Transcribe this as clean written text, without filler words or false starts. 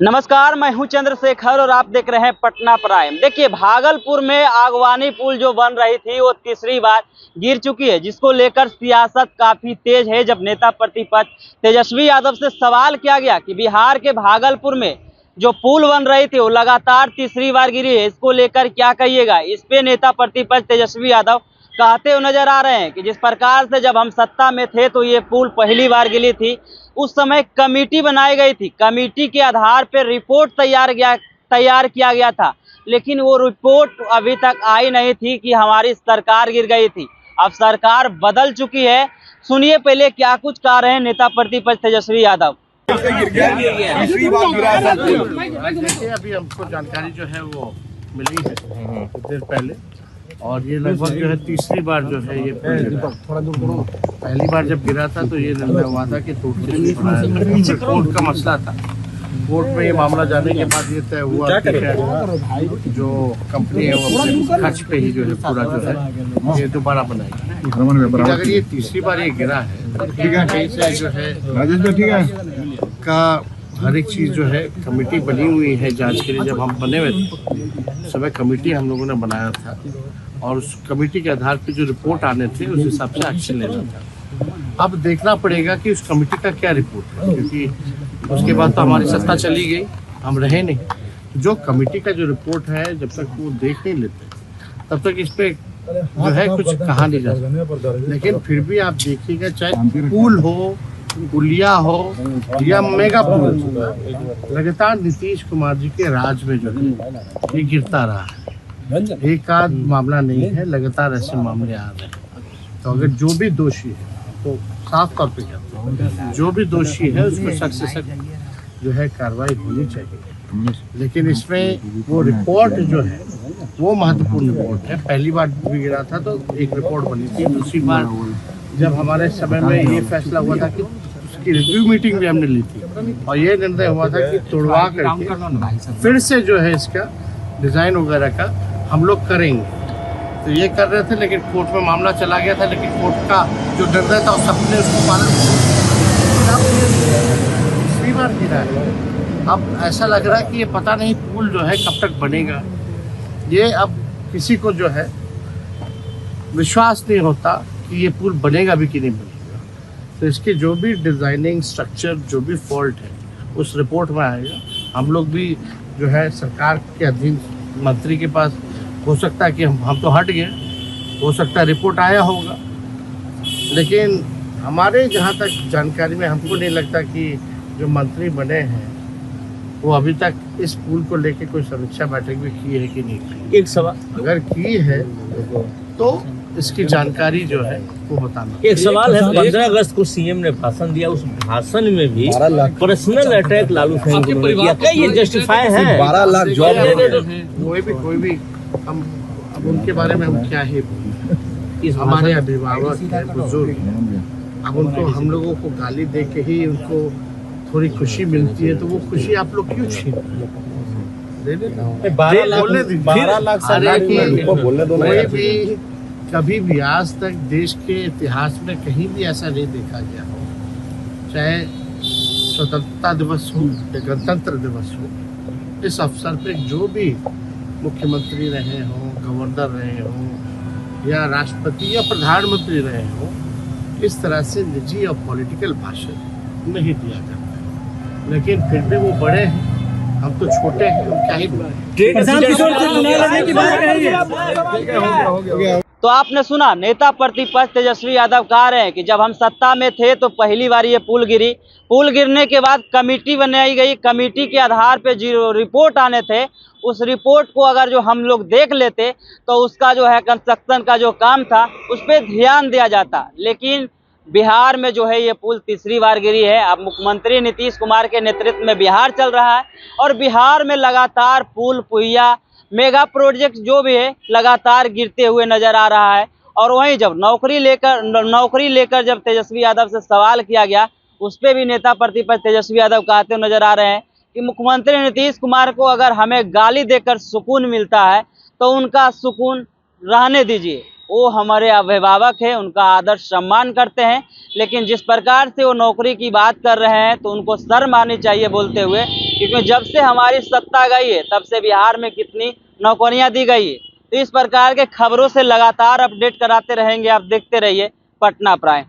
नमस्कार, मैं हूं चंद्रशेखर और आप देख रहे हैं पटना प्राइम। देखिए, भागलपुर में आगवानी पुल जो बन रही थी वो तीसरी बार गिर चुकी है, जिसको लेकर सियासत काफी तेज है। जब नेता प्रतिपक्ष तेजस्वी यादव से सवाल किया गया कि बिहार के भागलपुर में जो पुल बन रही थी वो लगातार तीसरी बार गिरी है, इसको लेकर क्या कहिएगा। इस पे नेता प्रतिपक्ष तेजस्वी यादव कहते हुए नजर आ रहे हैं कि जिस प्रकार से जब हम सत्ता में थे तो ये पुल पहली बार गिरी थी, उस समय कमेटी बनाई गई थी, कमेटी के आधार पर रिपोर्ट तैयार किया गया था, लेकिन वो रिपोर्ट अभी तक आई नहीं थी कि हमारी सरकार गिर गई थी। अब सरकार बदल चुकी है। सुनिए पहले क्या कुछ कह रहे हैं नेता प्रतिपक्ष तेजस्वी यादव। अभी हमको जानकारी जो है वो मिली है कुछ देर पहले, और ये लगभग जो है तीसरी बार जो है ये पहली बार जब गिरा था तो ये निर्णय हुआ था कि कोर्ट का मसला था। कोर्ट में ये मामला जाने के बाद ये तय हुआ कि जो कंपनी है वो अपने खर्च पे ही जो है पूरा जो है ये दोबारा बनाएगी। अगर ये तीसरी बार ये गिरा है कहीं से जो है का हर एक चीज़ जो है कमेटी बनी हुई है जांच के लिए। जब हम बने हुए थे समय कमेटी हम लोगों ने बनाया था और उस कमेटी के आधार पर जो रिपोर्ट आने थे उस हिसाब से एक्शन लेना था। अब देखना पड़ेगा कि उस कमेटी का क्या रिपोर्ट है, क्योंकि उसके बाद तो हमारी सत्ता चली गई, हम रहे नहीं। जो कमेटी का जो रिपोर्ट है जब तक वो देख नहीं लेते तब तक इस पे जो है कुछ कहा नहीं जा सकता। लेकिन फिर भी आप देखिएगा, चाहे पुल हो, पुलिया हो या मेगा पुल, लगातार नीतीश कुमार जी के राज में जो है ये गिरता रहा है। एक आध मामला नहीं है, लगातार ऐसे मामले आ रहे हैं। तो अगर जो भी दोषी है, तो साफ तौर पे कहते हैं जो भी दोषी है उसको सख्त से सख्त जो है कार्रवाई होनी चाहिए। लेकिन इसमें वो रिपोर्ट जो है वो महत्वपूर्ण रिपोर्ट है। पहली बार भी गिरा था तो एक रिपोर्ट बनी थी, दूसरी बार जब हमारे समय में ये फैसला हुआ था कि उसकी रिव्यू मीटिंग भी हमने ली थी और ये निर्णय हुआ था कि तोड़वा करके फिर से जो है इसका डिज़ाइन वगैरह का हम लोग करेंगे। तो ये कर रहे थे, लेकिन कोर्ट में मामला चला गया था, लेकिन कोर्ट का जो निर्णय था सबने उसको पालन किया। तीसरी बार गिरा है। अब ऐसा लग रहा है कि ये पता नहीं पुल जो है कब तक बनेगा। ये अब किसी को जो है विश्वास नहीं होता कि ये पुल बनेगा भी कि नहीं बनेगा। तो इसके जो भी डिज़ाइनिंग स्ट्रक्चर जो भी फॉल्ट है उस रिपोर्ट में आएगा। हम लोग भी जो है सरकार के अधीन मंत्री के पास, हो सकता है कि हम तो हट गए, हो सकता है रिपोर्ट आया होगा, लेकिन हमारे जहाँ तक जानकारी में हमको नहीं लगता कि जो मंत्री बने हैं वो अभी तक इस पुल को लेके कोई समीक्षा बैठक भी की है कि नहीं की। एक सवाल अगर की है तो इसकी जानकारी जो है वो बताना। एक सवाल है, 15 अगस्त को सीएम ने भाषण दिया, उस भाषण में भी पर्सनल अटैक लालू प्रसाद ने किया। क्या ये जस्टिफाई है? 12 लाख जॉब कोई भी हम अब उनके बारे में हम क्या ही बोलें। हमारे अभिभावक हैं, बुजुर्ग हैं, अब उनको हम लोगों को गाली दे के ही उनको थोड़ी खुशी मिलती है, तो वो खुशी आप लोग क्यों छीन दे? 12 लाख कोई भी कभी भी आज तक देश के इतिहास में कहीं भी ऐसा नहीं देखा गया हो, चाहे स्वतंत्रता दिवस हो या गणतंत्र दिवस हो, इस अवसर पे जो भी मुख्यमंत्री रहे हों, गवर्नर रहे हों या राष्ट्रपति या प्रधानमंत्री रहे हों, इस तरह से निजी और पॉलिटिकल भाषण नहीं दिया जाता है। लेकिन फिर भी वो बड़े हैं, हम तो छोटे हैं, हम क्या ही बोलें। तो आपने सुना, नेता प्रतिपक्ष तेजस्वी यादव कह रहे हैं कि जब हम सत्ता में थे तो पहली बार ये पुल गिरी। पुल गिरने के बाद कमेटी बनाई गई, कमेटी के आधार पे जो रिपोर्ट आने थे उस रिपोर्ट को अगर जो हम लोग देख लेते तो उसका जो है कंस्ट्रक्शन का जो काम था उस पर ध्यान दिया जाता। लेकिन बिहार में जो है ये पुल तीसरी बार गिरी है। अब मुख्यमंत्री नीतीश कुमार के नेतृत्व में बिहार चल रहा है और बिहार में लगातार पुल, पुलिया, मेगा प्रोजेक्ट जो भी है लगातार गिरते हुए नजर आ रहा है। और वहीं जब नौकरी लेकर जब तेजस्वी यादव से सवाल किया गया, उस पर भी नेता प्रतिपक्ष तेजस्वी यादव कहते हुए नजर आ रहे हैं कि मुख्यमंत्री नीतीश कुमार को अगर हमें गाली देकर सुकून मिलता है तो उनका सुकून रहने दीजिए। वो हमारे अभिभावक हैं, उनका आदर सम्मान करते हैं, लेकिन जिस प्रकार से वो नौकरी की बात कर रहे हैं तो उनको शर्म आनी चाहिए बोलते हुए क्योंकि जब से हमारी सत्ता गई है तब से बिहार में कितनी नौकरियां दी गई है। तो इस प्रकार के खबरों से लगातार अपडेट कराते रहेंगे, आप देखते रहिए पटना प्राइम।